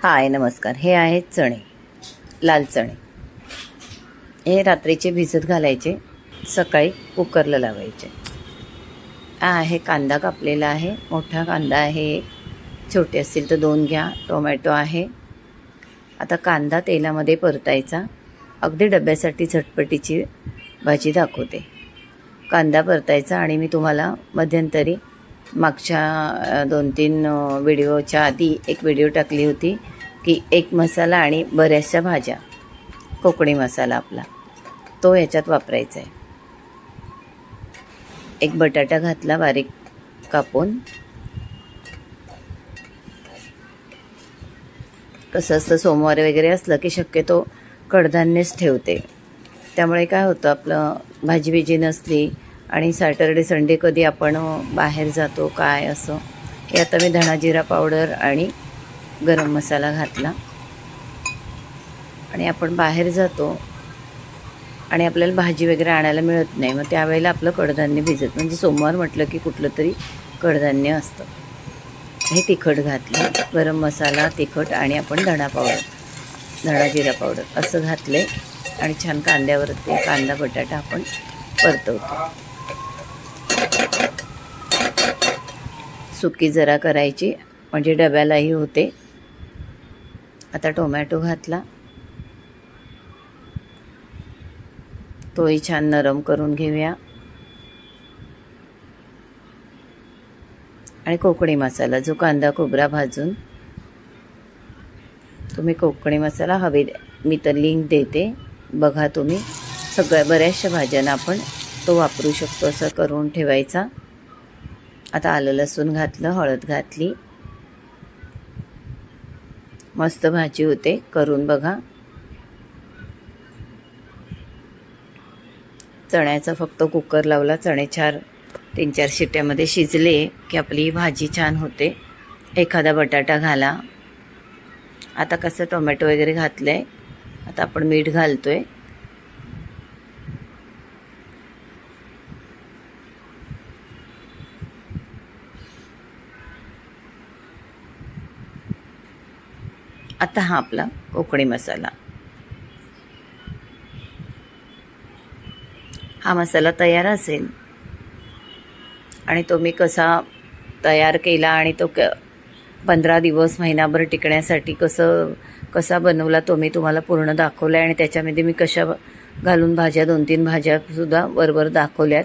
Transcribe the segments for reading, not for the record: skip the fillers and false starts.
हाय नमस्कार. हे आहेत चणे, लाल चणे. हे रात्रीचे भिजत घालायचे, सकाळी कुकरला लावायचे. हा आहे कांदा कापलेला आहे, मोठा कांदा आहे, छोटे असतील तर 2 घ्या. टोमॅटो आहे. आता कांदा तेलामध्ये परतायचा. अगदी डब्यासाठी झटपटीची भाजी दाखवते. कांदा परतायचा आणि मी तुम्हाला मध्यंतरी मागच्या 2-3 व्हिडिओच्या आधी एक व्हिडिओ टाकली होती की एक मसाला आणि बऱ्याचशा भाज्या, कोकणी मसाला आपला तो याच्यात वापरायचा आहे. एक बटाटा घातला बारीक कापून. कसं असतं, सोमवार वगैरे असलं की शक्यतो कडधान्यच ठेवते. त्यामुळे काय होतं, आपलं भाजी नसली आणि सॅटर्डे संडे कधी आपण बाहेर जातो काय असं. हे आता मी धणा जिरा पावडर आणि गरम मसाला घातला. आणि आपण बाहेर जातो आणि आपल्याला भाजी वगैरे आणायला मिळत नाही, मग त्यावेळेला आपलं कडधान्य भिजत, म्हणजे सोमवार म्हटलं की कुठलं तरी कडधान्य असतं. हे तिखट घातलं, गरम मसाला, तिखट आणि आपण धणा जिरा पावडर असं घातले. आणि छान कांद्यावर ते कांदा बटाटा आपण परतवतो. सुकी जरा करायची म्हणजे डब्यालाही होते. आता टोमॅटो घातला, तोही छान नरम करून घेऊया. आणि कोकणी मसाला, जो कांदा खोबरा भाजून, तुम्ही कोकणी मसाला हवे मी तर लिंक देते, बघा तुम्ही. बऱ्याचशा भाज्यांना आपण तो वापरू शकतो, असं करून ठेवायचा. आता आलं लसूण घातलं, हळद घातली. मस्त भाजी होते, करून बघा. चण्याचा फक्त कुकर लावला, चणे 3-4 शिट्ट्यामध्ये शिजले की आपली भाजी छान होते. एखादा बटाटा घाला. आता कसं टोमॅटो वगैरे घातलं आहे, आता आपण मीठ घालतो आहे. आता हा आपला कोकणी मसाला. हा मसाला तयार असेल आणि तो मी कसा तयार केला आणि तो 15 दिवस महिनाभर टिकण्यासाठी कसा बनवला तो मी तुम्हाला पूर्ण दाखवला आहे. आणि त्याच्यामध्ये मी कशा घालून भाज्या 2-3 भाज्यासुद्धा बरोबर दाखवल्यात.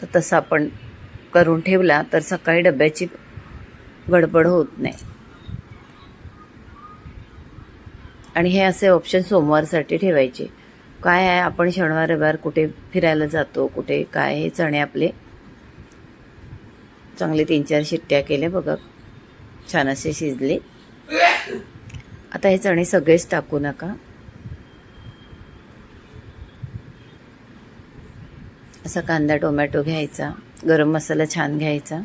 तर तसं आपण करून ठेवला तर सकाळी डब्याची गडबड होत नाही. आणि हे असे ऑप्शन सोमवारसाठी ठेवायचे. काय आहे, आपण शनिवार रविवार कुठे फिरायला जातो, कुठे काय. हे चणे आपले चांगले 3-4 शिट्ट्या केल्या बघा, छान असे शिजले. आता हे चणे सगळेच टाकू नका. असा कांदा टोमॅटो घ्यायचा, गरम मसाला छान घ्यायचा.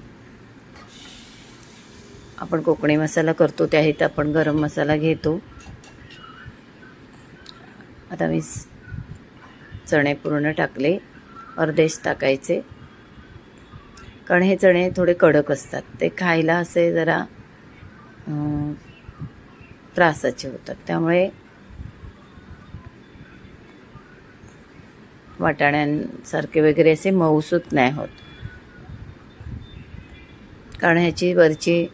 आपण कोकणी मसाला करतो त्यात आपण गरम मसाला घेतो. आता मी चणे पूर्ण टाकले, अर्धेच टाकायचे, कारण हे चणे थोडे कडक असतात, ते खायला असे जरा त्रासाचे होतात. त्यामुळे वाटाण्यांसारखे वगैरे असे मऊसूत नाही होत, कारण ह्याची वरची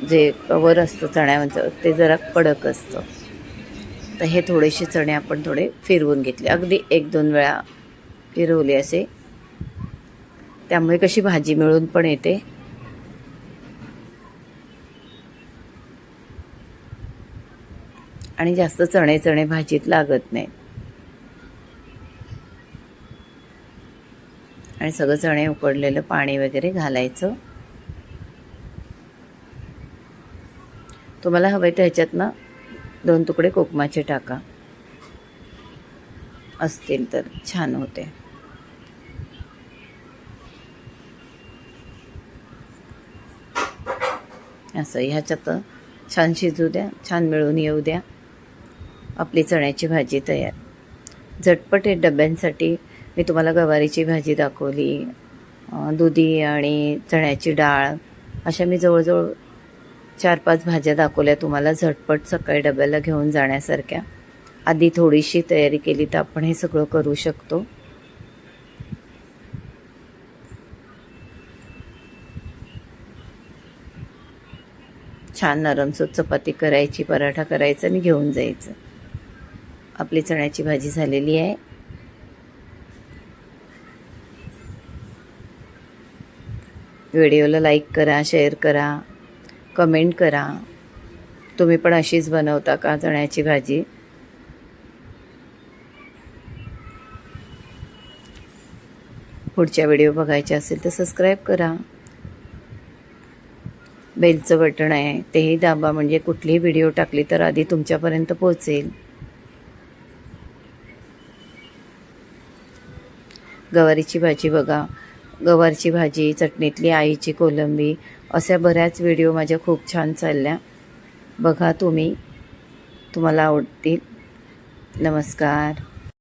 जे कवर असतं चण्याचं ते जरा कडक असतं. तर हे थोडेसे चणे आपण थोडे फिरवून घेतले, अगदी 1-2 वेळा फिरवले असे. त्यामुळे कशी भाजी मिळून पण येते. आणि जास्त चणे भाजीत लागत नाहीत. आणि सगळं चणे उकडलेलं पाणी वगैरे घालायचं. तुम्हाला हवं तर ह्याच्यातनं 2 तुकडे कोकमाचे टाका, असतील तर छान होते. असं ह्याच्यात छान शिजू द्या, छान मिळून येऊ द्या. आपली चण्याची भाजी तयार. झटपट आहे डब्यांसाठी. मी तुम्हाला गवारीची भाजी दाखवली, दुधी आणि चण्याची डाळ, अशा मी जवळजवळ 4-5 भाज्या दाखवल्या तुम्हाला झटपट सकाळी डब्याला घेऊन जाण्यासारख्या. आधी थोडीशी तयारी केली तर आपण हे सगळं करू शकतो. छान नरमसोत चपाती करायची, पराठा करायचा आणि घेऊन जायचं. आपली चण्याची भाजी झालेली आहे. व्हिडिओला लाईक करा, शेअर करा, कमेंट करा. तुम्ही पण अशीच बनवता का चण्याची भाजी? पुढच्या व्हिडिओ बघायचे असेल तर सबस्क्राईब करा. बेलचं बटन आहे तेही दाबा, म्हणजे कुठलीही व्हिडिओ टाकली तर आधी तुमच्यापर्यंत पोहोचेल. गवारीची भाजी बघा, गवारची भाजी, चटणीतली आईची कोलंबी, अशा बऱ्याच व्हिडिओ माझ्या खूप छान चालल्या. बघा तुम्हाला आवडतील. नमस्कार.